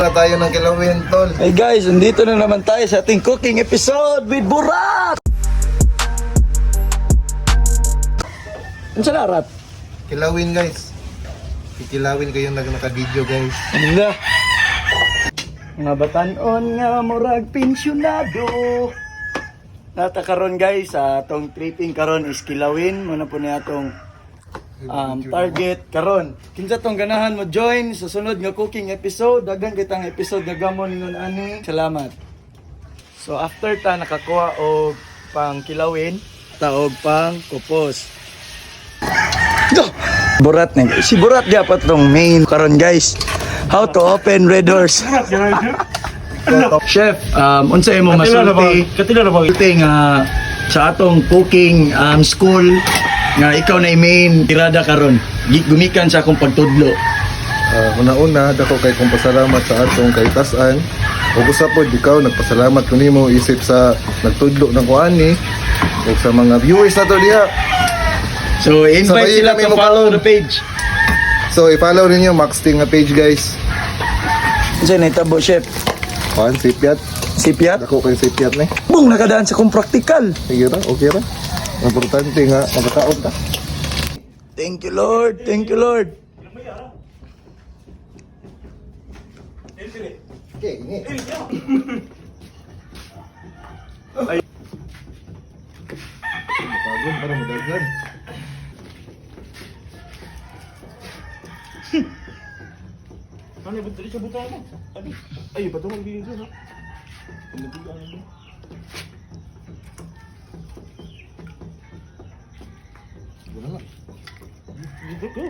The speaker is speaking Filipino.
Tayo ng kilawin, tol. Hey guys, nandito na naman tayo sa ating cooking episode with Burat! Ano sa larat? Kilawin, guys. Kikilawin kayong naka-video, guys. Ano na? Mga batanon nga murag pensyonado. Nata karon guys, atong tripping karon is kilawin. Muna po niya atong target karon. Kinsa tong ganahan mo join sa sunod nga cooking episode. Daghang kitang episode nga gamon ngon ani. Salamat. So after ta nakakuha og pang kilawin, ta og pang kupos. Burat na. Si Burat dapat tong main karon guys. How to open red doors. Chef, unsa imong masulti? Katila na ba? Nga sa atong cooking school nga ikaw na main tirada karon. Gumikan sa akong pagtudlo. Una-una, dako kay kong pasalamat sa atong kaitasan. O gusto po, ikaw, nagpasalamat ko nimo isip sa nagtudlo ng kuani. O sa mga viewers na to diha. So invite Sabayin sila namin to mo follow karon. the page. So, i-follow ninyo Max Ting nga page, guys. Unsa na itabo chef? Kuan, sipyat. Sipyat? Dako kay sipyat ni. Bung nakadaan sa kong practical. Sige ra, okay ra. Ang importante nga, magkataon ta. Thank you Lord. Thank you Lord. Okay, ini. Pagod para madagan. Ano yung dali sa buta mo? Ay, ba't mo hindi dito? Wala na. Dito ko.